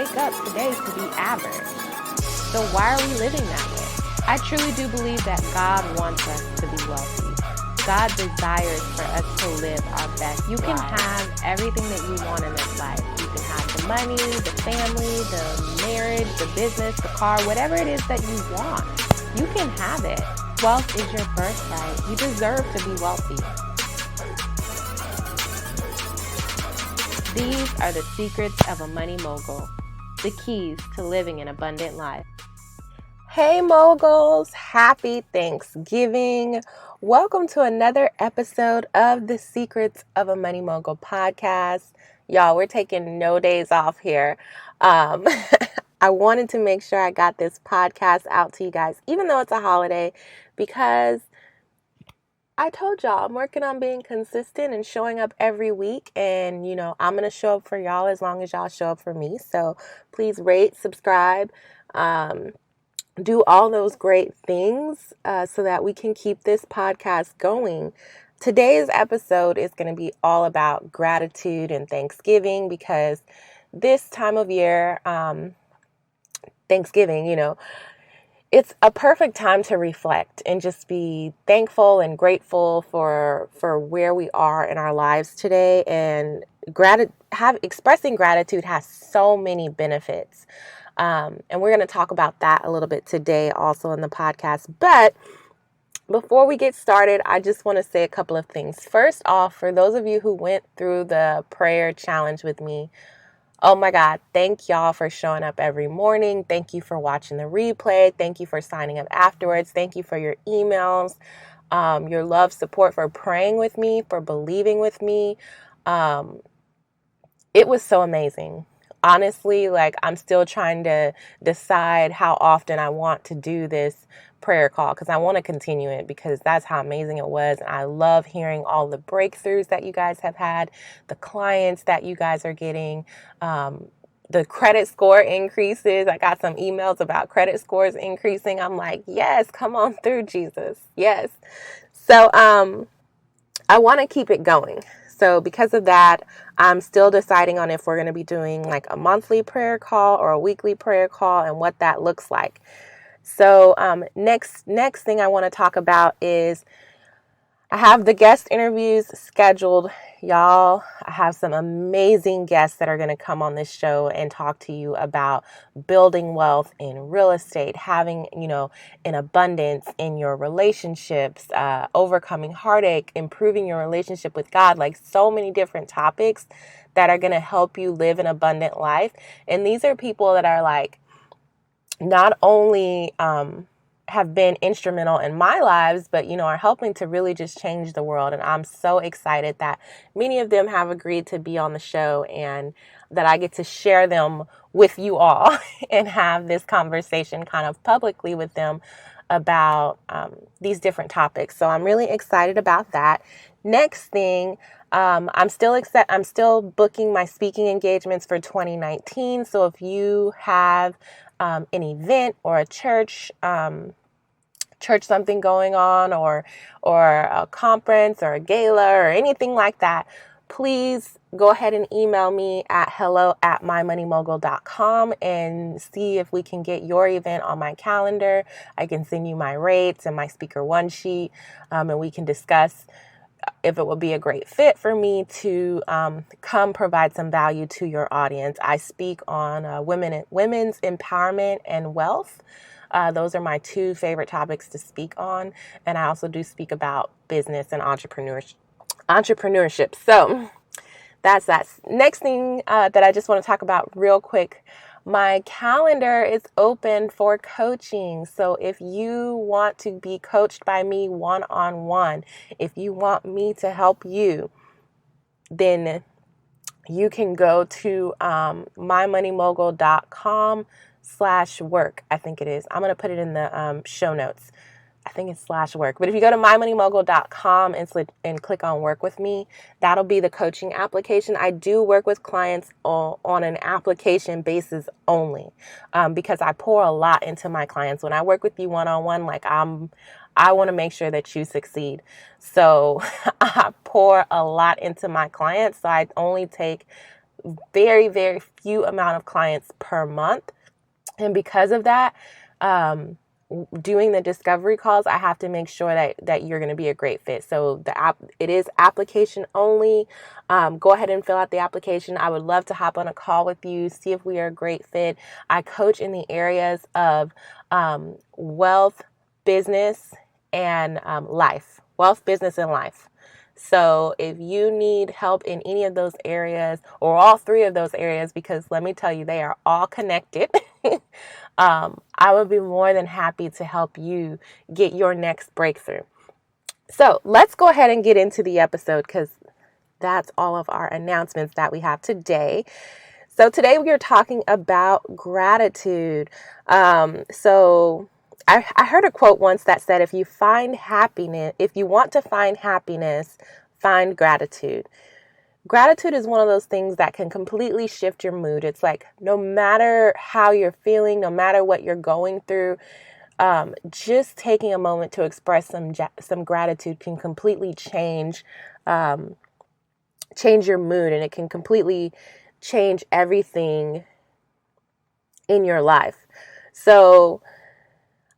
wake up today to be average. So why are we living that way? I truly do believe that God wants us to be wealthy. God desires for us to live our best. You can have everything that you want in this life. You can have the money, the family, the marriage, the business, the car, whatever it is that you want. You can have it. Wealth is your birthright. You deserve to be wealthy. These are the secrets of a money mogul, the keys to living an abundant life. Hey moguls, happy Thanksgiving. Welcome to another episode of the Secrets of a Money Mogul podcast. Y'all, we're taking no days off here. I wanted to make sure I got this podcast out to you guys, even though it's a holiday, because I told y'all I'm working on being consistent and showing up every week. And, I'm going to show up for y'all as long as y'all show up for me. So please rate, subscribe, do all those great things so that we can keep this podcast going. Today's episode is going to be all about gratitude and Thanksgiving, because this time of year, Thanksgiving, it's a perfect time to reflect and just be thankful and grateful for where we are in our lives today. And expressing gratitude has so many benefits. And we're going to talk about that a little bit today also in the podcast. But before we get started, I just want to say a couple of things. First off, for those of you who went through the prayer challenge with me, oh my God, thank y'all for showing up every morning. Thank you for watching the replay. Thank you for signing up afterwards. Thank you for your emails, your love, support, for praying with me, for believing with me. It was so amazing. Honestly, I'm still trying to decide how often I want to do this prayer call, because I want to continue it, because that's how amazing it was. And I love hearing all the breakthroughs that you guys have had, the clients that you guys are getting, the credit score increases. I got some emails about credit scores increasing. I'm like, yes, come on through, Jesus. Yes. So I want to keep it going. So because of that, I'm still deciding on if we're going to be doing a monthly prayer call or a weekly prayer call and what that looks like. So next thing I want to talk about is I have the guest interviews scheduled. Y'all, I have some amazing guests that are going to come on this show and talk to you about building wealth in real estate, having, an abundance in your relationships, overcoming heartache, improving your relationship with God, so many different topics that are going to help you live an abundant life. And these are people that are not only have been instrumental in my lives, but, are helping to really just change the world. And I'm so excited that many of them have agreed to be on the show and that I get to share them with you all and have this conversation kind of publicly with them about these different topics. So I'm really excited about that. Next thing, I'm still booking my speaking engagements for 2019. So if you have an event or a church something going on, or a conference or a gala or anything like that, please go ahead and email me at hello@mymoneymogul.com and see if we can get your event on my calendar. I can send you my rates and my speaker one sheet, and we can discuss if it would be a great fit for me to come provide some value to your audience. I speak on women's empowerment and wealth. Those are my two favorite topics to speak on. And I also do speak about business and entrepreneurship. So that's that. Next thing that I just want to talk about real quick. My calendar is open for coaching. So if you want to be coached by me one-on-one, if you want me to help you, then you can go to mymoneymogul.com/work. I think it is. I'm going to put it in the show notes. I think it's /work. But if you go to mymoneymogul.com and click on work with me, that'll be the coaching application. I do work with clients on an application basis only, because I pour a lot into my clients. When I work with you one-on-one, I want to make sure that you succeed. So I pour a lot into my clients. So I only take very, very few amount of clients per month. And because of that, doing the discovery calls, I have to make sure that you're going to be a great fit. So it is application only. Go ahead and fill out the application. I would love to hop on a call with you, see if we are a great fit. I coach in the areas of wealth, business, and life. Wealth, business, and life. So if you need help in any of those areas or all three of those areas, because let me tell you, they are all connected, I would be more than happy to help you get your next breakthrough. So let's go ahead and get into the episode, because that's all of our announcements that we have today. So today we are talking about gratitude. So I heard a quote once that said, if you want to find happiness, find gratitude. Gratitude is one of those things that can completely shift your mood. It's like, no matter how you're feeling, no matter what you're going through, just taking a moment to express some gratitude can completely change your mood, and it can completely change everything in your life. So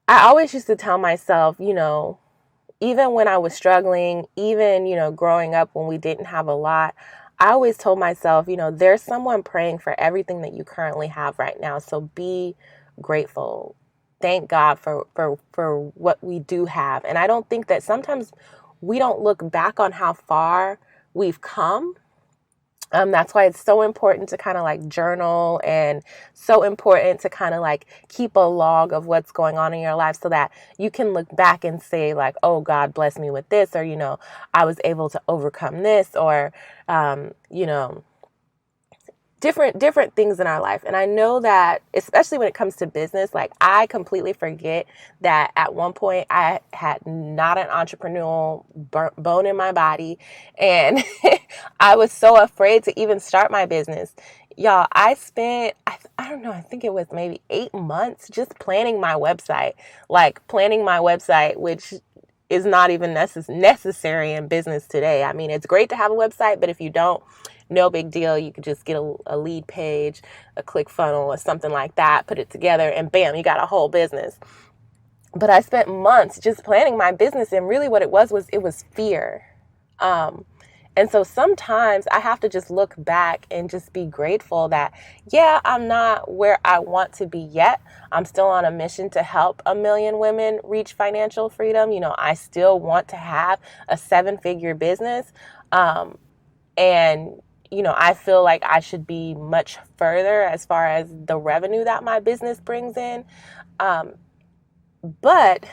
I always used to tell myself, even when I was struggling, even, growing up when we didn't have a lot, I always told myself, there's someone praying for everything that you currently have right now. So be grateful. Thank God for what we do have. And I don't think that sometimes we don't look back on how far we've come. That's why it's so important to kind of like journal, and so important to kind of like keep a log of what's going on in your life, so that you can look back and say like, oh, God blessed me with this, or, I was able to overcome this, or, different things in our life. And I know that, especially when it comes to business, like I completely forget that at one point I had not an entrepreneurial bone in my body, and I was so afraid to even start my business. Y'all, I spent, I don't know, I think it was maybe 8 months just planning my website, which is not even necessary in business today. I mean, it's great to have a website, but if you don't, no big deal. You could just get a lead page, a ClickFunnels, or something like that, put it together, and bam, you got a whole business. But I spent months just planning my business, and really what it was fear. And so sometimes I have to just look back and just be grateful that, yeah, I'm not where I want to be yet. I'm still on a mission to help 1 million women reach financial freedom. I still want to have a 7-figure business. And I feel like I should be much further as far as the revenue that my business brings in. But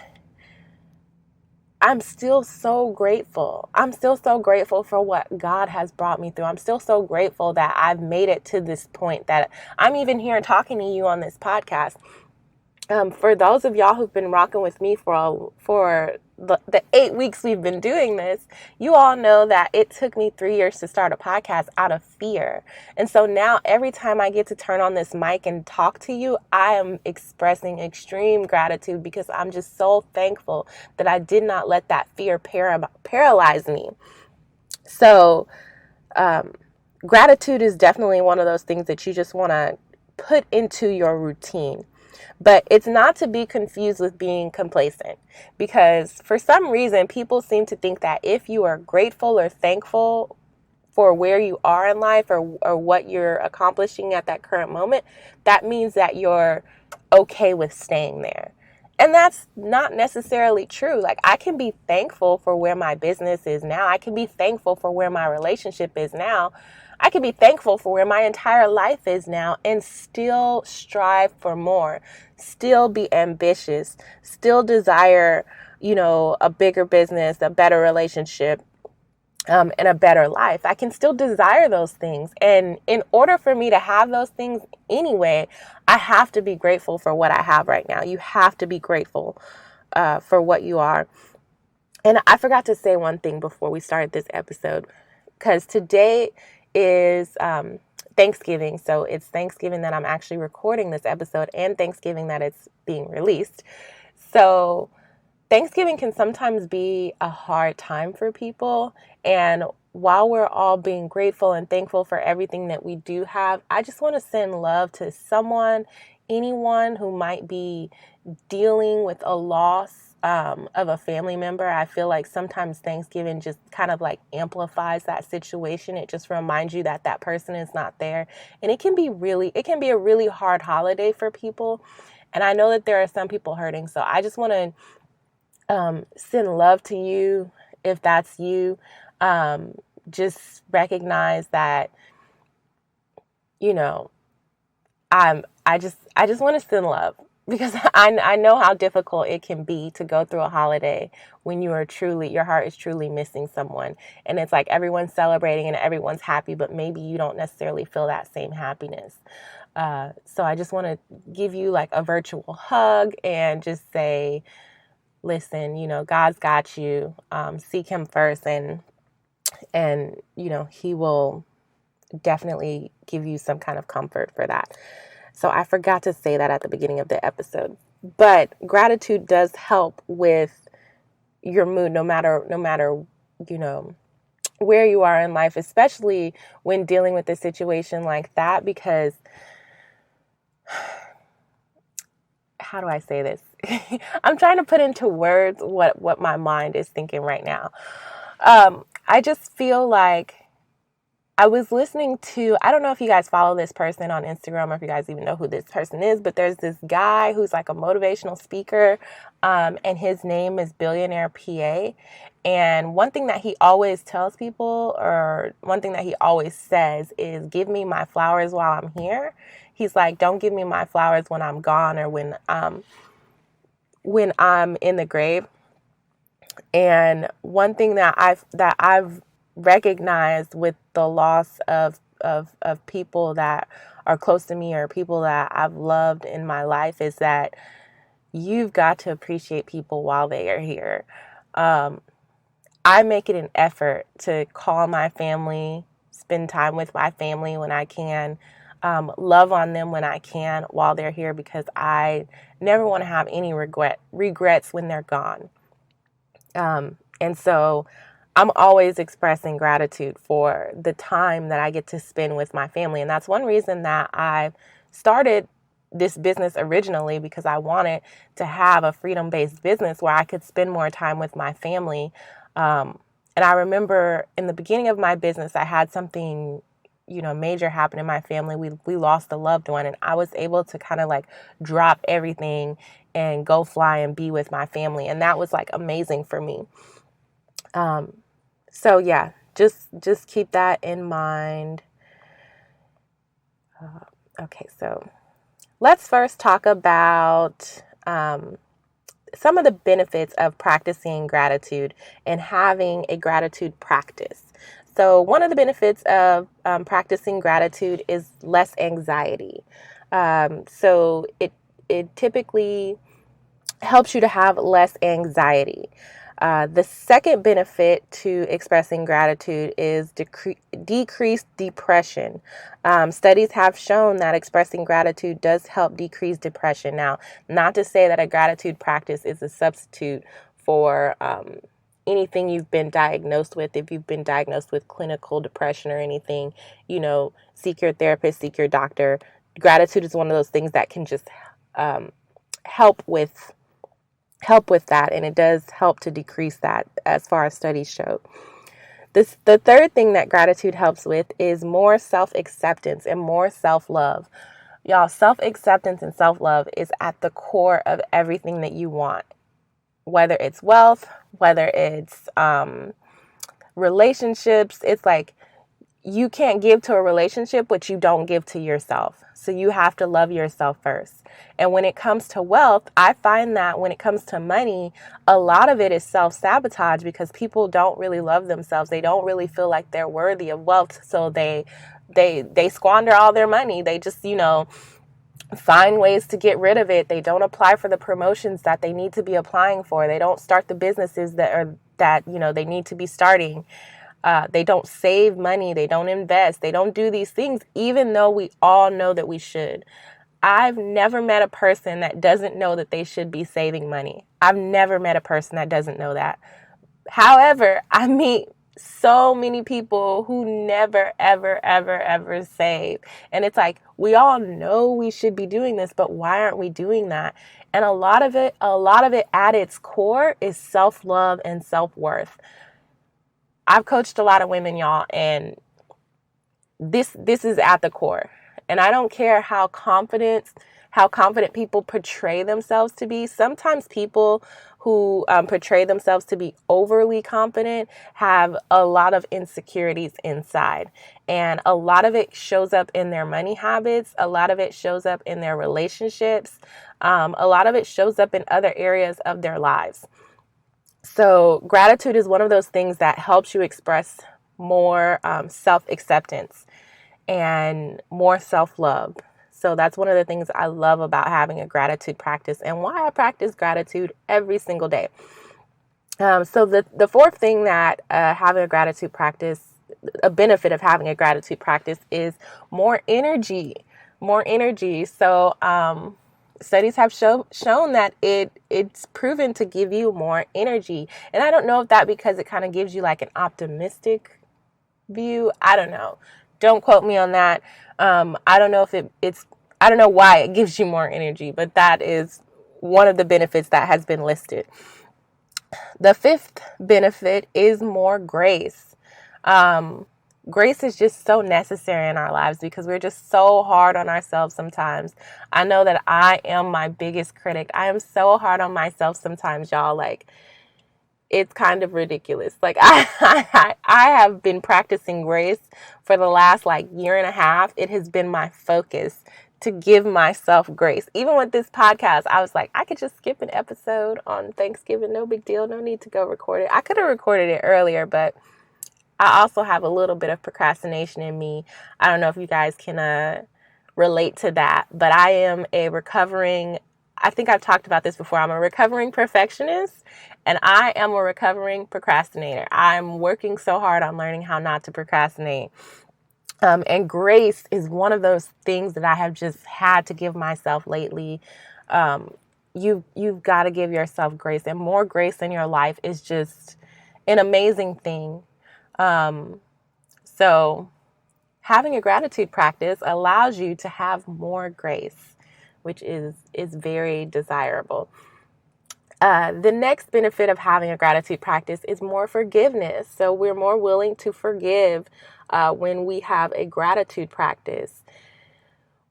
I'm still so grateful. I'm still so grateful for what God has brought me through. I'm still so grateful that I've made it to this point, that I'm even here talking to you on this podcast. For those of y'all who've been rocking with me for the 8 weeks we've been doing this, you all know that it took me 3 years to start a podcast out of fear. And so now every time I get to turn on this mic and talk to you, I am expressing extreme gratitude, because I'm just so thankful that I did not let that fear paralyze me. So gratitude is definitely one of those things that you just want to put into your routine. But it's not to be confused with being complacent, because for some reason, people seem to think that if you are grateful or thankful for where you are in life, or what you're accomplishing at that current moment, that means that you're okay with staying there. And that's not necessarily true. Like, I can be thankful for where my business is now. I can be thankful for where my relationship is now. I can be thankful for where my entire life is now, and still strive for more, still be ambitious, still desire, a bigger business, a better relationship, and a better life. I can still desire those things. And in order for me to have those things anyway, I have to be grateful for what I have right now. You have to be grateful for what you are. And I forgot to say one thing before we started this episode, because today is Thanksgiving. So it's Thanksgiving that I'm actually recording this episode, and Thanksgiving that it's being released. So Thanksgiving can sometimes be a hard time for people. And while we're all being grateful and thankful for everything that we do have, I just want to send love to anyone who might be dealing with a loss of a family member. I feel like sometimes Thanksgiving just kind of like amplifies that situation. It just reminds you that that person is not there. And it can be a really hard holiday for people. And I know that there are some people hurting. So I just want to send love to you if that's you. Just recognize that, you know, I just want to send love because I know how difficult it can be to go through a holiday when your heart is truly missing someone. And it's like everyone's celebrating and everyone's happy, but maybe you don't necessarily feel that same happiness. So I just want to give you like a virtual hug and just say, listen, God's got you. Seek him first, and he will definitely give you some kind of comfort for that. So I forgot to say that at the beginning of the episode. But gratitude does help with your mood, no matter where you are in life, especially when dealing with a situation like that, because how do I say this? I'm trying to put into words what my mind is thinking right now. I just feel like I was listening to, I don't know if you guys follow this person on Instagram or if you guys even know who this person is, but there's this guy who's like a motivational speaker, and his name is Billionaire PA. And one thing that he always tells people, or one thing that he always says is, give me my flowers while I'm here. He's like, don't give me my flowers when I'm gone or when I'm in the grave. And one thing that I've recognized with the loss of people that are close to me or people that I've loved in my life is that you've got to appreciate people while they are here. I make it an effort to call my family, spend time with my family when I can, love on them when I can while they're here, because I never want to have any regrets when they're gone. And so I'm always expressing gratitude for the time that I get to spend with my family. And that's one reason that I started this business originally, because I wanted to have a freedom-based business where I could spend more time with my family. And I remember in the beginning of my business, I had something, major happen in my family. We lost a loved one, and I was able to kind of like drop everything and go fly and be with my family. And that was like amazing for me. So yeah, just keep that in mind. Okay, so let's first talk about some of the benefits of practicing gratitude and having a gratitude practice. So one of the benefits of practicing gratitude is less anxiety. So it typically helps you to have less anxiety. The second benefit to expressing gratitude is decreased depression. Studies have shown that expressing gratitude does help decrease depression. Now, not to say that a gratitude practice is a substitute for anything you've been diagnosed with. If you've been diagnosed with clinical depression or anything, seek your therapist, seek your doctor. Gratitude is one of those things that can just help with that, and it does help to decrease that, as far as studies show. The third thing that gratitude helps with is more self-acceptance and more self-love. Y'all, self-acceptance and self-love is at the core of everything that you want, whether it's wealth, whether it's relationships. It's like you can't give to a relationship what you don't give to yourself. So you have to love yourself first. And when it comes to wealth, I find that when it comes to money, a lot of it is self-sabotage, because people don't really love themselves. They don't really feel like they're worthy of wealth. So they squander all their money. They just, find ways to get rid of it. They don't apply for the promotions that they need to be applying for. They don't start the businesses that they need to be starting. They don't save money. They don't invest. They don't do these things, even though we all know that we should. I've never met a person that doesn't know that they should be saving money. I've never met a person that doesn't know that. However, I meet so many people who never, ever, ever, ever save. And it's like, we all know we should be doing this, but why aren't we doing that? And a lot of it at its core is self-love and self-worth. I've coached a lot of women, y'all, and this is at the core. And I don't care how confident people portray themselves to be. Sometimes people who portray themselves to be overly confident have a lot of insecurities inside. And a lot of it shows up in their money habits. A lot of it shows up in their relationships. A lot of it shows up in other areas of their lives. So gratitude is one of those things that helps you express more self-acceptance and more self-love. So that's one of the things I love about having a gratitude practice and why I practice gratitude every single day. So the fourth thing that having a gratitude practice, a benefit of having a gratitude practice is more energy. So studies have shown that it's proven to give you more energy. And I don't know if that because it kind of gives you like an optimistic view. I don't know. Don't quote me on that. I don't know if I don't know why it gives you more energy, but that is one of the benefits that has been listed. The fifth benefit is more grace. Grace is just so necessary in our lives because we're just so hard on ourselves sometimes. I know that I am my biggest critic. I am so hard on myself sometimes, y'all. Like, it's kind of ridiculous. Like I have been practicing grace for the last like year and a half. It has been my focus to give myself grace. Even with this podcast, I was like, I could just skip an episode on Thanksgiving. No big deal. No need to go record it. I could have recorded it earlier, but I also have a little bit of procrastination in me. I don't know if you guys can relate to that, but I am I think I've talked about this before. I'm a recovering perfectionist and I am a recovering procrastinator. I'm working so hard on learning how not to procrastinate. And grace is one of those things that I have just had to give myself lately. You've got to give yourself grace, and more grace in your life is just an amazing thing. So having a gratitude practice allows you to have more grace, which is very desirable. The next benefit of having a gratitude practice is more forgiveness. So we're more willing to forgive when we have a gratitude practice.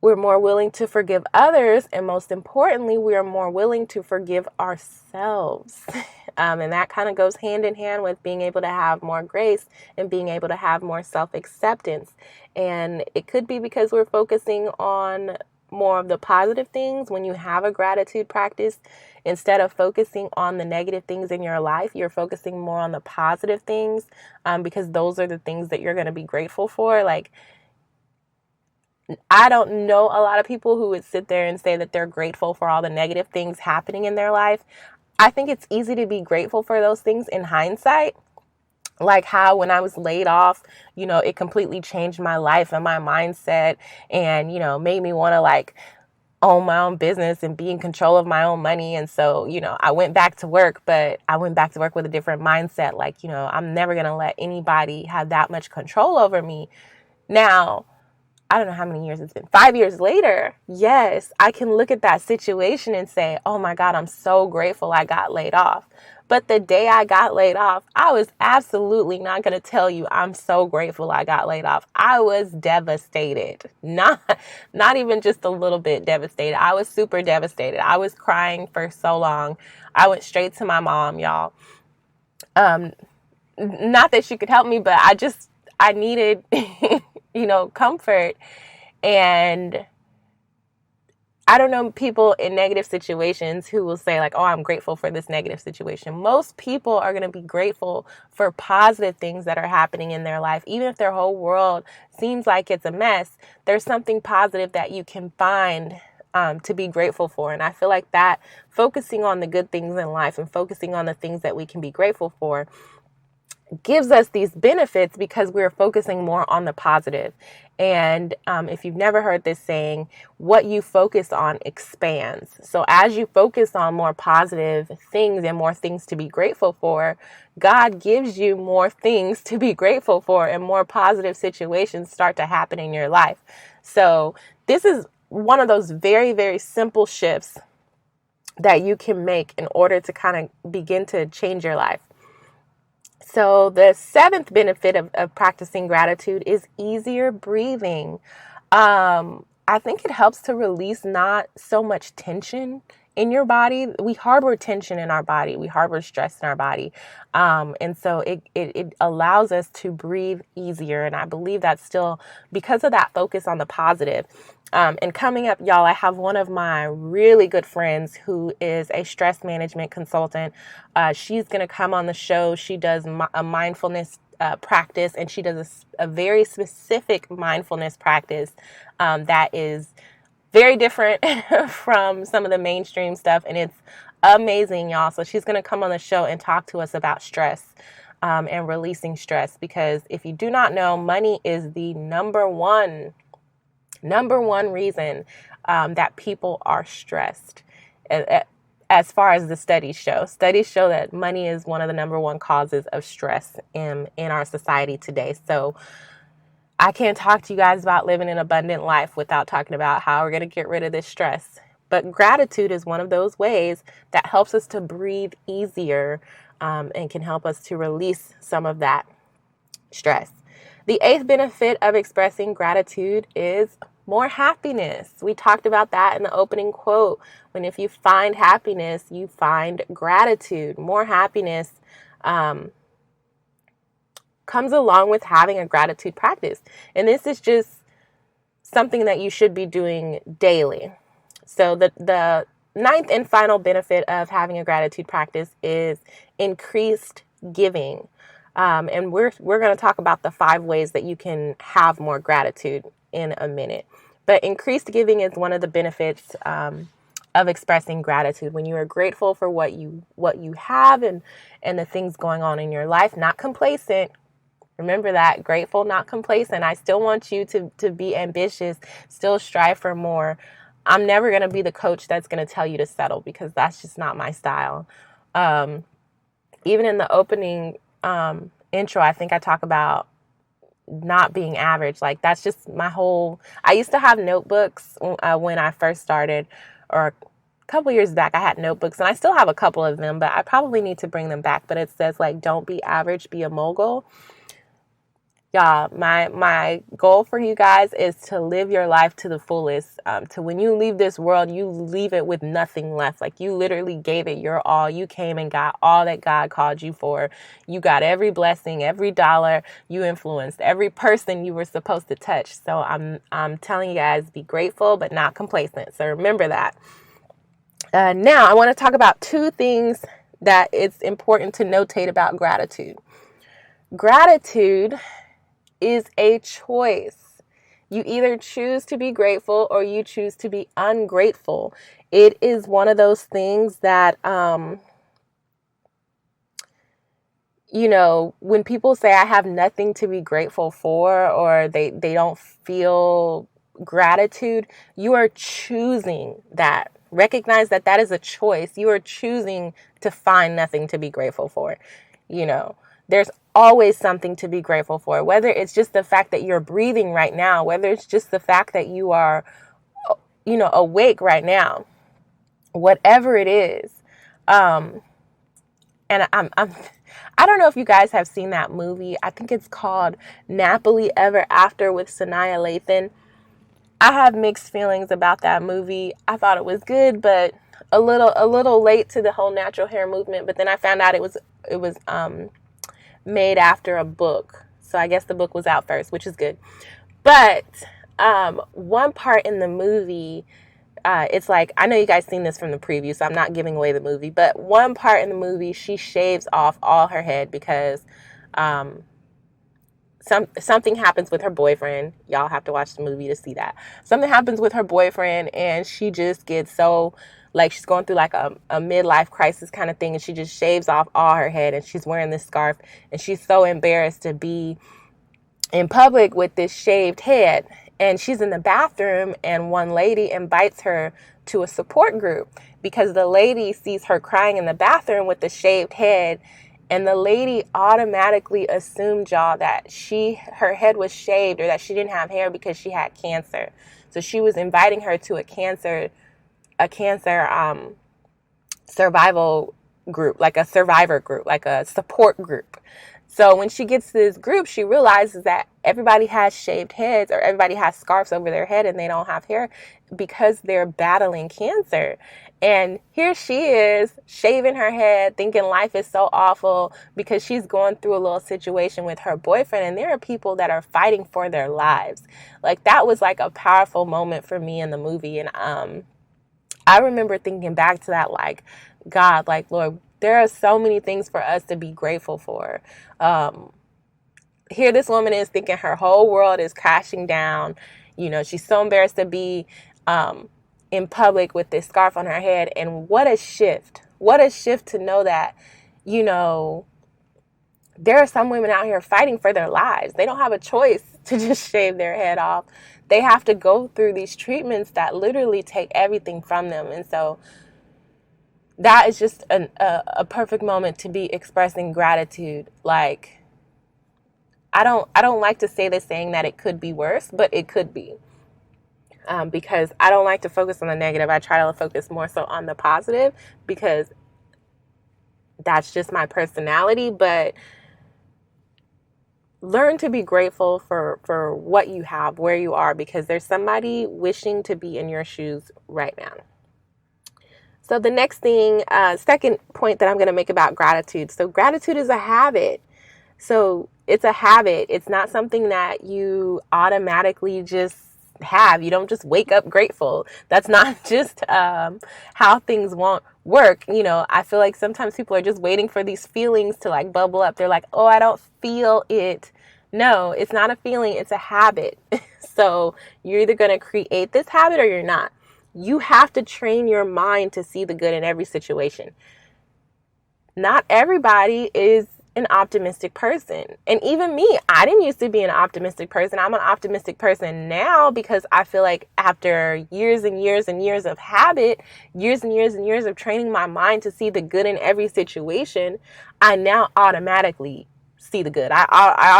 We're more willing to forgive others, and most importantly, we are more willing to forgive ourselves. And that kind of goes hand in hand with being able to have more grace and being able to have more self-acceptance. And it could be because we're focusing on more of the positive things. When you have a gratitude practice, instead of focusing on the negative things in your life, you're focusing more on the positive things, because those are the things that you're going to be grateful for. Like, I don't know a lot of people who would sit there and say that they're grateful for all the negative things happening in their life. I think it's easy to be grateful for those things in hindsight. Like how when I was laid off, it completely changed my life and my mindset and, made me want to like own my own business and be in control of my own money. And so, I went back to work, but I went back to work with a different mindset. Like, I'm never going to let anybody have that much control over me. Now, I don't know how many years it's been. 5 years later, yes, I can look at that situation and say, oh my God, I'm so grateful I got laid off. But the day I got laid off, I was absolutely not going to tell you I'm so grateful I got laid off. I was devastated. Not even just a little bit devastated. I was super devastated. I was crying for so long. I went straight to my mom, y'all. Not that she could help me, but I needed, comfort. And I don't know people in negative situations who will say like, oh, I'm grateful for this negative situation. Most people are going to be grateful for positive things that are happening in their life. Even if their whole world seems like it's a mess, there's something positive that you can find to be grateful for. And I feel like that focusing on the good things in life and focusing on the things that we can be grateful for gives us these benefits because we're focusing more on the positive. And if you've never heard this saying, what you focus on expands. So as you focus on more positive things and more things to be grateful for, God gives you more things to be grateful for, and more positive situations start to happen in your life. So this is one of those very, very simple shifts that you can make in order to kind of begin to change your life. So the seventh benefit of practicing gratitude is easier breathing. I think it helps to release not so much tension in your body. We harbor tension in our body. We harbor stress in our body. And so it allows us to breathe easier. And I believe that's still because of that focus on the positive. And coming up, y'all, I have one of my really good friends who is a stress management consultant. She's going to come on the show. She does a mindfulness practice, and she does a very specific mindfulness practice that is very different from some of the mainstream stuff. And it's amazing, y'all. So she's going to come on the show and talk to us about stress and releasing stress. Because if you do not know, money is the number one reason that people are stressed. As far as the studies show that money is one of the number one causes of stress in our society today. So I can't talk to you guys about living an abundant life without talking about how we're going to get rid of this stress. But gratitude is one of those ways that helps us to breathe easier and can help us to release some of that stress. The eighth benefit of expressing gratitude is more happiness. We talked about that in the opening quote. When if you find happiness, you find gratitude. More happiness comes along with having a gratitude practice. And this is just something that you should be doing daily. So the ninth and final benefit of having a gratitude practice is increased giving. And we're going to talk about the 5 ways that you can have more gratitude in a minute. But increased giving is one of the benefits of expressing gratitude. When you are grateful for what you have and the things going on in your life, not complacent. Remember that, grateful, not complacent. I still want you to be ambitious, still strive for more. I'm never going to be the coach that's going to tell you to settle, because that's just not my style. Even in the opening intro, I think I talk about not being average. Like, that's just my whole, I used to have notebooks when I first started, or a couple years back, I had notebooks, and I still have a couple of them, but I probably need to bring them back. But it says, like, don't be average, be a mogul. Y'all, my goal for you guys is to live your life to the fullest. To when you leave this world, you leave it with nothing left. Like, you literally gave it your all. You came and got all that God called you for. You got every blessing, every dollar. You influenced every person you were supposed to touch. So I'm telling you guys, be grateful but not complacent. So remember that. Now I want to talk about 2 things that it's important to notate about gratitude. Gratitude is a choice. You either choose to be grateful or you choose to be ungrateful. It is one of those things that, when people say I have nothing to be grateful for, or they don't feel gratitude, you are choosing that. Recognize that that is a choice. You are choosing to find nothing to be grateful for. There's always something to be grateful for, whether it's just the fact that you're breathing right now, whether it's just the fact that you are, awake right now, whatever it is. And I don't know if you guys have seen that movie. I think it's called Nappily Ever After with Sanaa Lathan. I have mixed feelings about that movie. I thought it was good, but a little late to the whole natural hair movement. But then I found out it was made after a book. So I guess the book was out first, which is good. But one part in the movie, it's like, I know you guys seen this from the preview, so I'm not giving away the movie. But one part in the movie, she shaves off all her head because something happens with her boyfriend. Y'all have to watch the movie to see that. Something happens with her boyfriend, and she just gets so, like, she's going through like a midlife crisis kind of thing, and she just shaves off all her head, and she's wearing this scarf, and she's so embarrassed to be in public with this shaved head. And she's in the bathroom, and one lady invites her to a support group because the lady sees her crying in the bathroom with the shaved head. And the lady automatically assumed, y'all, that her head was shaved or that she didn't have hair because she had cancer. So she was inviting her to a cancer survival group, like a survivor group, like a support group. So when she gets to this group, she realizes that everybody has shaved heads, or everybody has scarves over their head, and they don't have hair because they're battling cancer. And here she is shaving her head, thinking life is so awful because she's going through a little situation with her boyfriend. And there are people that are fighting for their lives. Like, that was like a powerful moment for me in the movie. And I remember thinking back to that, like, God, like, Lord, there are so many things for us to be grateful for. Here this woman is thinking her whole world is crashing down. You know, she's so embarrassed to be in public with this scarf on her head. And what a shift. What a shift to know that, you know, there are some women out here fighting for their lives. They don't have a choice to just shave their head off. They have to go through these treatments that literally take everything from them. And so that is just a perfect moment to be expressing gratitude. Like, I don't like to say this saying that it could be worse, but it could be. Because I don't like to focus on the negative. I try to focus more so on the positive because that's just my personality. But learn to be grateful for what you have, where you are, because there's somebody wishing to be in your shoes right now. So the next thing, second point that I'm going to make about gratitude. So gratitude is a habit. So it's a habit. It's not something that you automatically just have. You don't just wake up grateful. That's not just how things won't work. You know, I feel like sometimes people are just waiting for these feelings to like bubble up. They're like, oh, I don't feel it. No, it's not a feeling. It's a habit. So you're either going to create this habit or you're not. You have to train your mind to see the good in every situation. Not everybody is an optimistic person. And even me, I didn't used to be an optimistic person. I'm an optimistic person now because I feel like after years and years and years of habit, years and years and years of training my mind to see the good in every situation, I now automatically see the good. I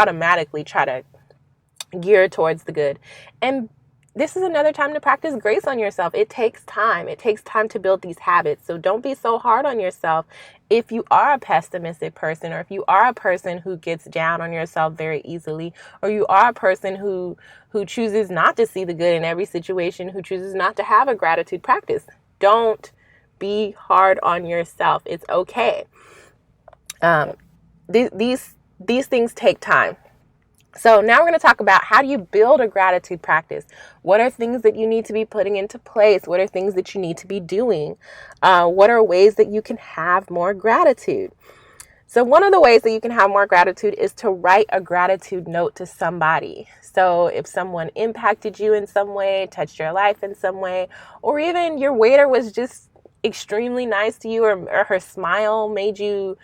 automatically try to gear towards the good. And this is another time to practice grace on yourself. It takes time. It takes time to build these habits. So don't be so hard on yourself if you are a pessimistic person, or if you are a person who gets down on yourself very easily, or you are a person who chooses not to see the good in every situation, who chooses not to have a gratitude practice. Don't be hard on yourself. It's okay. These things take time. So now we're going to talk about how do you build a gratitude practice? What are things that you need to be putting into place? What are things that you need to be doing? What are ways that you can have more gratitude? So one of the ways that you can have more gratitude is to write a gratitude note to somebody. So if someone impacted you in some way, touched your life in some way, or even your waiter was just extremely nice to you, or her smile made you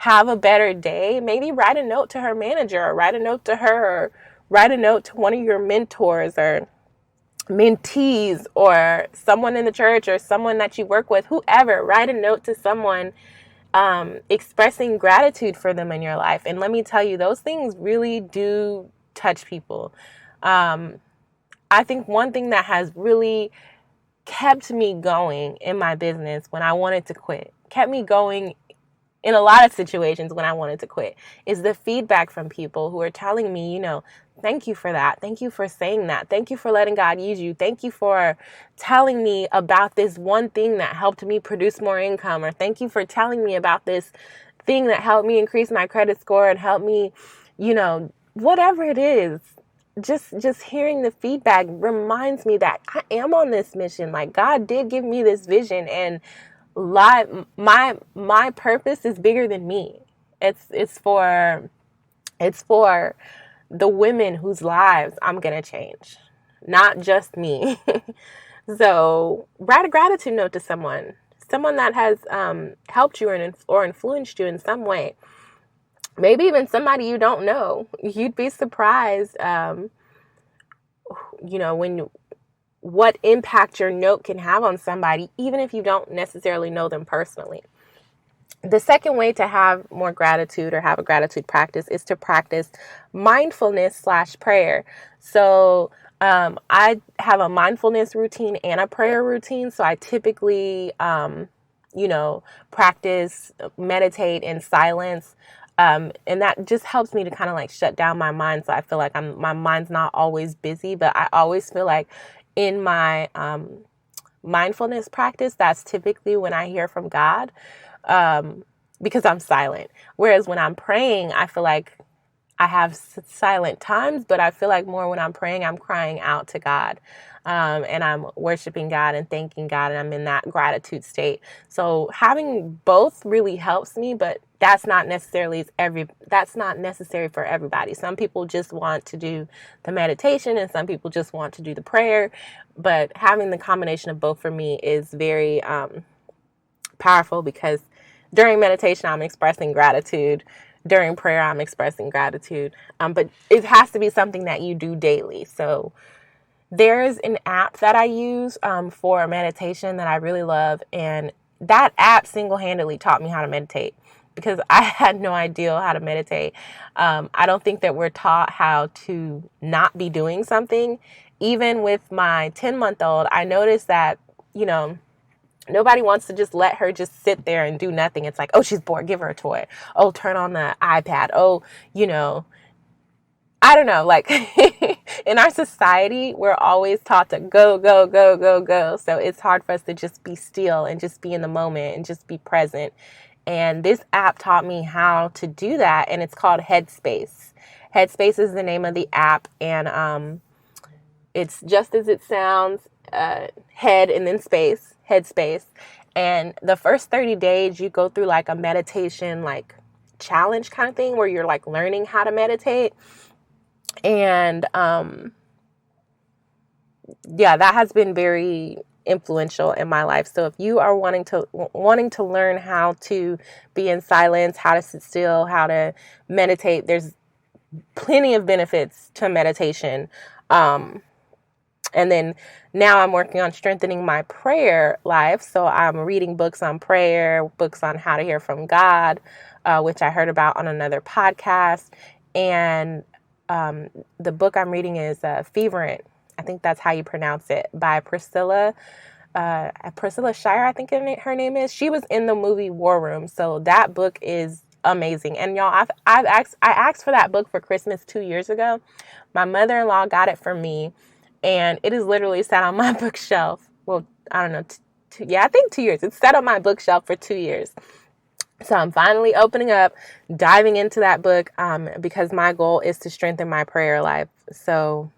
have a better day, maybe write a note to her manager, or write a note to her, or write a note to one of your mentors or mentees, or someone in the church, or someone that you work with, whoever. Write a note to someone expressing gratitude for them in your life. And let me tell you, those things really do touch people. I think one thing that has really kept me going in my business when I wanted to quit, kept me going in a lot of situations when I wanted to quit, is the feedback from people who are telling me, you know, thank you for that. Thank you for saying that. Thank you for letting God use you. Thank you for telling me about this one thing that helped me produce more income, or thank you for telling me about this thing that helped me increase my credit score and help me, you know, whatever it is. Just hearing the feedback reminds me that I am on this mission. Like, God did give me this vision, and my purpose is bigger than me. It's for the women whose lives I'm going to change, not just me. So write a gratitude note to someone that has helped you or influenced you in some way. Maybe even somebody you don't know. You'd be surprised, when what impact your note can have on somebody, even if you don't necessarily know them personally. The second way to have more gratitude or have a gratitude practice is to practice mindfulness/prayer. So I have a mindfulness routine and a prayer routine. So I typically, practice, meditate in silence. And that just helps me to kind of like shut down my mind. So I feel like my mind's not always busy, but I always feel like in my mindfulness practice, that's typically when I hear from God, because I'm silent. Whereas when I'm praying, I feel like I have silent times, but I feel like more when I'm praying, I'm crying out to God, and I'm worshiping God and thanking God, and I'm in that gratitude state. So having both really helps me, but that's not necessary for everybody. Some people just want to do the meditation, and some people just want to do the prayer. But having the combination of both for me is very powerful, because during meditation, I'm expressing gratitude. During prayer, I'm expressing gratitude. But it has to be something that you do daily. So there's an app that I use for meditation that I really love. And that app single-handedly taught me how to meditate, because I had no idea how to meditate. I don't think that we're taught how to not be doing something. Even with my 10-month-old, I noticed that, nobody wants to just let her just sit there and do nothing. It's like, oh, she's bored, give her a toy. Oh, turn on the iPad. Oh, I don't know. Like in our society, we're always taught to go, go, go, go, go. So it's hard for us to just be still and just be in the moment and just be present. And this app taught me how to do that. And it's called Headspace. Headspace is the name of the app. And it's just as it sounds, head and then space, Headspace. And the first 30 days, you go through like a meditation, like challenge kind of thing, where you're like learning how to meditate. And that has been very influential in my life. So if you are wanting to learn how to be in silence, how to sit still, how to meditate, there's plenty of benefits to meditation. And then now I'm working on strengthening my prayer life. So I'm reading books on prayer, books on how to hear from God, which I heard about on another podcast. And the book I'm reading is Feverent. I think that's how you pronounce it, by Priscilla Shire, I think her name is. She was in the movie War Room. So that book is amazing. And y'all, I asked for that book for Christmas 2 years ago. My mother-in-law got it for me, and it is literally sat on my bookshelf. Well, I don't know. I think 2 years. It's sat on my bookshelf for 2 years. So I'm finally opening up, diving into that book, because my goal is to strengthen my prayer life. So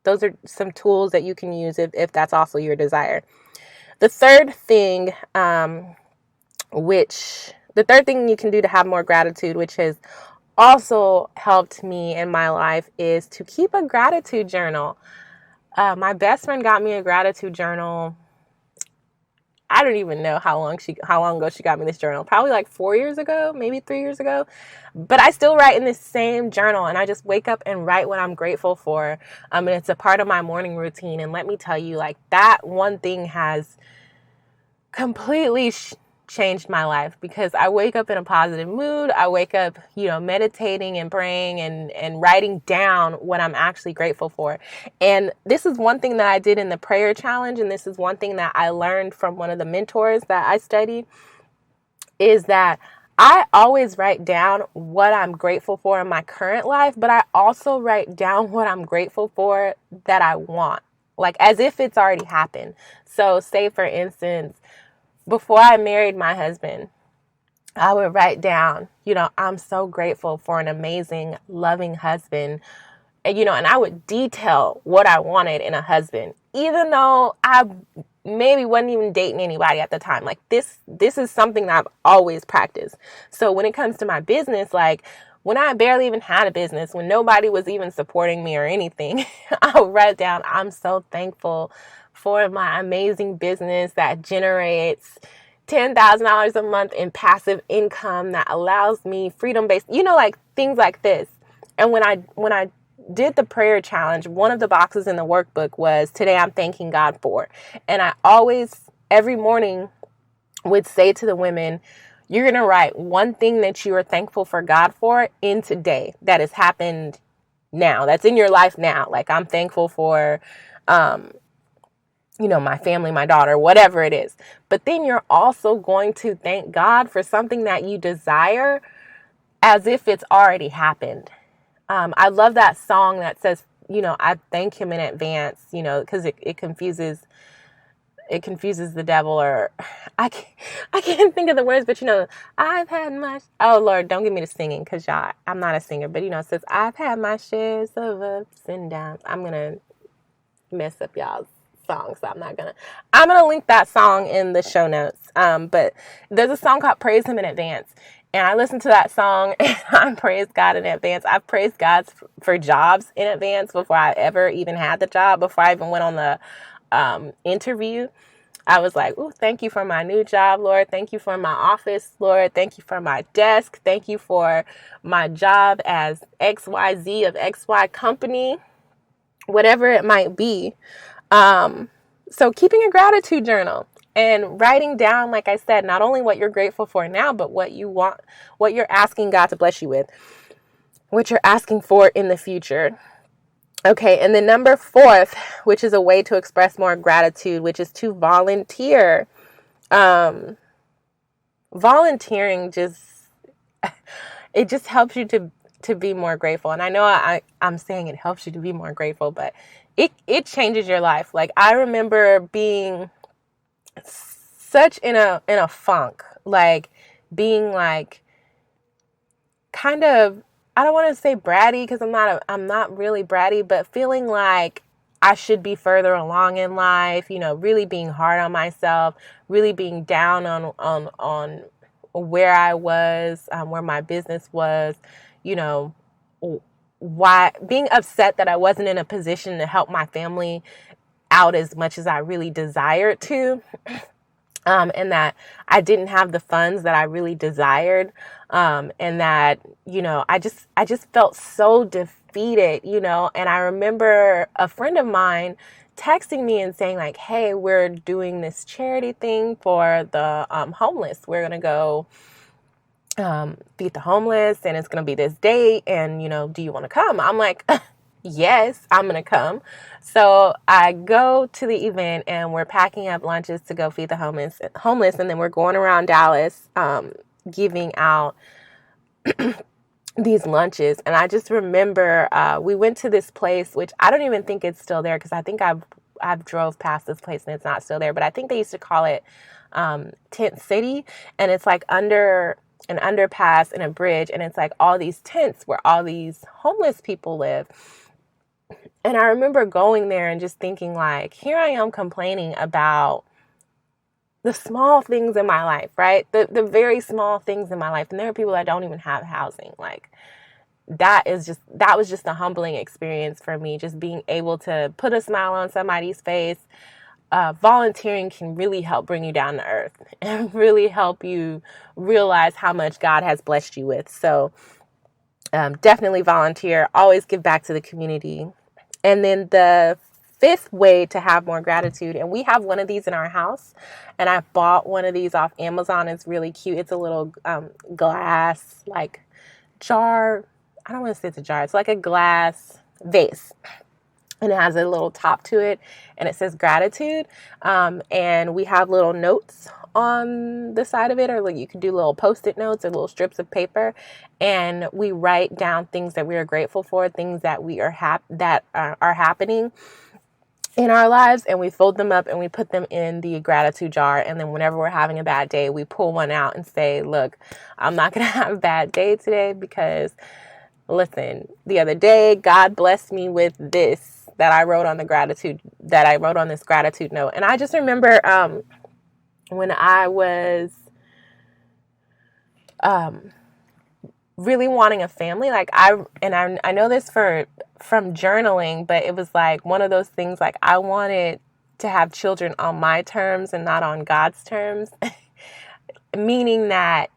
those are some tools that you can use if that's also your desire. The third thing you can do to have more gratitude, which has also helped me in my life, is to keep a gratitude journal. My best friend got me a gratitude journal. I don't even know how long ago she got me this journal. Probably like 4 years ago, maybe 3 years ago. But I still write in this same journal, and I just wake up and write what I'm grateful for. And it's a part of my morning routine. And let me tell you, like, that one thing has completely changed my life, because I wake up in a positive mood. I wake up, meditating and praying and writing down what I'm actually grateful for. And this is one thing that I did in the prayer challenge. And this is one thing that I learned from one of the mentors that I studied, is that I always write down what I'm grateful for in my current life, but I also write down what I'm grateful for that I want, like as if it's already happened. So say, for instance, before I married my husband, I would write down, I'm so grateful for an amazing, loving husband. And, and I would detail what I wanted in a husband, even though I maybe wasn't even dating anybody at the time. Like this is something that I've always practiced. So when it comes to my business, like when I barely even had a business, when nobody was even supporting me or anything, I would write down, I'm so thankful for my amazing business that generates $10,000 a month in passive income that allows me freedom-based, like things like this. And when I did the prayer challenge, one of the boxes in the workbook was, today I'm thanking God for. And I always, every morning, would say to the women, you're going to write one thing that you are thankful for God for in today that has happened now, that's in your life now. Like, I'm thankful for, my family, my daughter, whatever it is. But then you're also going to thank God for something that you desire as if it's already happened. I love that song that says, I thank him in advance, because it confuses the devil, or I can't think of the words, but I've had my, oh Lord, don't get me to singing, because y'all, I'm not a singer, but it says, I've had my shares of ups and downs. I'm going to mess up y'all's song, so I'm going to link that song in the show notes. But there's a song called Praise Him in Advance. And I listened to that song and I praised God in advance. I praised God for jobs in advance before I ever even had the job, before I even went on the interview. I was like, ooh, thank you for my new job, Lord. Thank you for my office, Lord. Thank you for my desk. Thank you for my job as XYZ of XY company, whatever it might be. So keeping a gratitude journal and writing down, like I said, not only what you're grateful for now, but what you want, what you're asking God to bless you with, what you're asking for in the future. Okay, and then number 4, which is a way to express more gratitude, which is to volunteer. Volunteering it just helps you to be more grateful. And I know I'm saying it helps you to be more grateful, but it changes your life. Like, I remember being such in a funk, like being like kind of, I don't want to say bratty, because I'm not really bratty, but feeling like I should be further along in life, really being hard on myself, really being down on where I was, where my business was, why, being upset that I wasn't in a position to help my family out as much as I really desired to. And that I didn't have the funds that I really desired. And that, I just felt so defeated, and I remember a friend of mine texting me and saying like, hey, we're doing this charity thing for the homeless. We're going to go feed the homeless, and it's going to be this date. And, do you want to come? I'm like, yes, I'm going to come. So I go to the event, and we're packing up lunches to go feed the homeless. And then we're going around Dallas, giving out these lunches. And I just remember, we went to this place, which I don't even think it's still there, because I think I've drove past this place and it's not still there, but I think they used to call it, Tent City. And it's like under an underpass and a bridge. And it's like all these tents where all these homeless people live. And I remember going there and just thinking like, here I am complaining about the small things in my life, right? The very small things in my life. And there are people that don't even have housing. Like, that was just a humbling experience for me, just being able to put a smile on somebody's face. Volunteering can really help bring you down to earth and really help you realize how much God has blessed you with. So definitely volunteer, always give back to the community. And then the 5th way to have more gratitude, and we have one of these in our house, and I bought one of these off Amazon. It's really cute. It's a little glass like jar. I don't want to say it's a jar. It's like a glass vase, and it has a little top to it, and it says gratitude. And we have little notes on the side of it, or like you can do little Post-it notes or little strips of paper, and we write down things that we are grateful for, things that we are are happening in our lives, and we fold them up and we put them in the gratitude jar. And then whenever we're having a bad day, we pull one out and say, look, I'm not going to have a bad day today because, listen, the other day, God blessed me with this that I wrote on this gratitude note. And I just remember when I was really wanting a family. Like I know this from journaling, but it was like one of those things, like I wanted to have children on my terms and not on God's terms. meaning that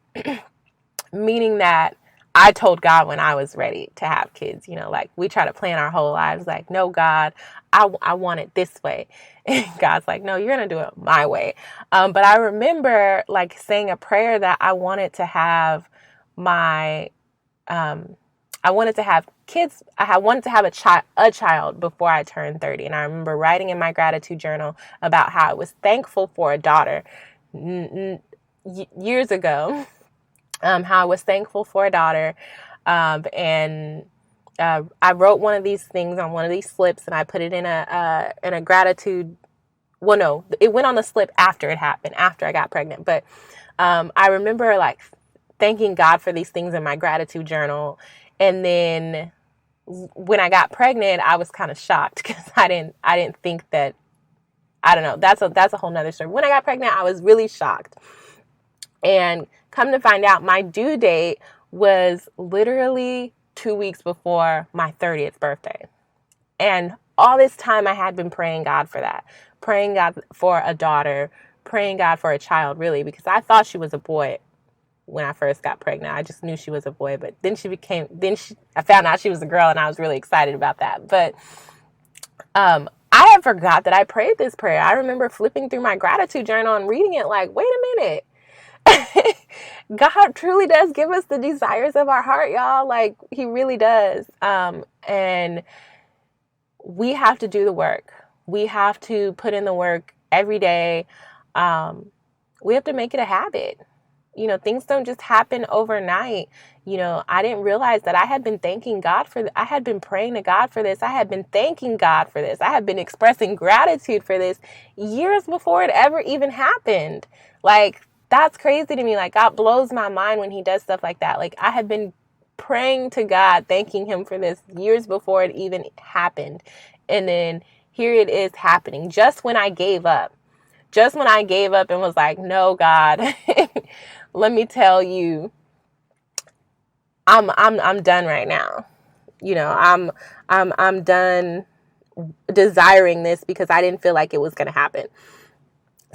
I told God when I was ready to have kids, like we try to plan our whole lives like, no, God, I want it this way. And God's like, no, you're going to do it my way. But I remember like saying a prayer that I wanted to have I wanted to have kids. I wanted to have a child before I turned 30. And I remember writing in my gratitude journal about how I was thankful for a daughter years ago, how I was thankful for a daughter. I wrote one of these things on one of these slips, and I put it in a gratitude. Well, no, it went on the slip after it happened, after I got pregnant. But I remember like thanking God for these things in my gratitude journal. And then when I got pregnant, I was kind of shocked because I didn't think that, I don't know, that's a whole nother story. When I got pregnant, I was really shocked. And come to find out, my due date was literally 2 weeks before my 30th birthday. And all this time I had been praying God for that, praying God for a daughter, praying God for a child, really, because I thought she was a boy when I first got pregnant. I just knew she was a boy, but then I found out she was a girl, and I was really excited about that. But I had forgot that I prayed this prayer. I remember flipping through my gratitude journal and reading it like, wait a minute. God truly does give us the desires of our heart, y'all. Like, he really does. And we have to do the work. We have to put in the work every day. We have to make it a habit. Things don't just happen overnight. I didn't realize that I had been thanking God I had been praying to God for this. I had been thanking God for this. I had been expressing gratitude for this years before it ever even happened. Like, that's crazy to me. Like, God blows my mind when he does stuff like that. Like, I had been praying to God, thanking him for this years before it even happened. And then here it is happening just when I gave up. Just when I gave up and was like, no, God, let me tell you, I'm done right now. I'm done desiring this because I didn't feel like it was going to happen.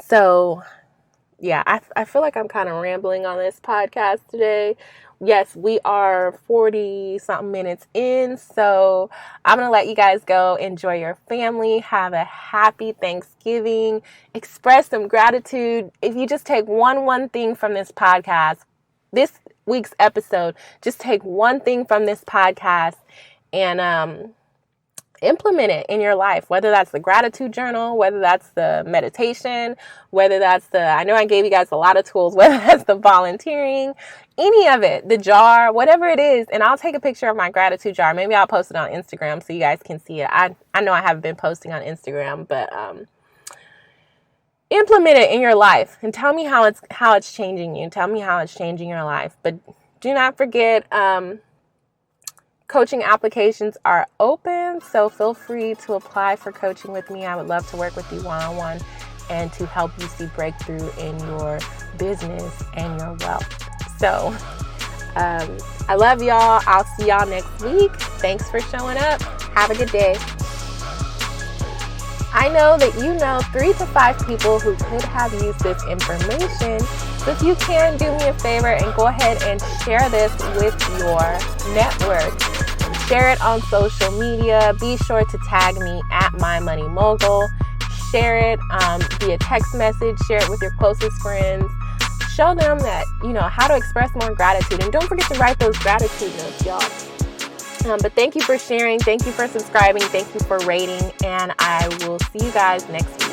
So yeah, I feel like I'm kind of rambling on this podcast today. Yes, we are 40 something minutes in. So I'm going to let you guys go. Enjoy your family. Have a happy Thanksgiving. Express some gratitude. If you just take one thing from this podcast, this week's episode, just take one thing from this podcast and implement it in your life, whether that's the gratitude journal, whether that's the meditation, whether that's I know I gave you guys a lot of tools, whether that's the volunteering, any of it, the jar, whatever it is. And I'll take a picture of my gratitude jar. Maybe I'll post it on Instagram so you guys can see it. I know I haven't been posting on Instagram, but implement it in your life and tell me how it's changing you. Tell me how it's changing your life. But do not forget, coaching applications are open, so feel free to apply for coaching with me. I would love to work with you one-on-one and to help you see breakthrough in your business and your wealth. So I love y'all. I'll see y'all next week. Thanks for showing up. Have a good day. I know that 3 to 5 people who could have used this information. So if you can, do me a favor and go ahead and share this with your network. Share it on social media. Be sure to tag me at MyMoneyMogul. Share it via text message. Share it with your closest friends. Show them that, how to express more gratitude. And don't forget to write those gratitude notes, y'all. But thank you for sharing. Thank you for subscribing. Thank you for rating. And I will see you guys next week.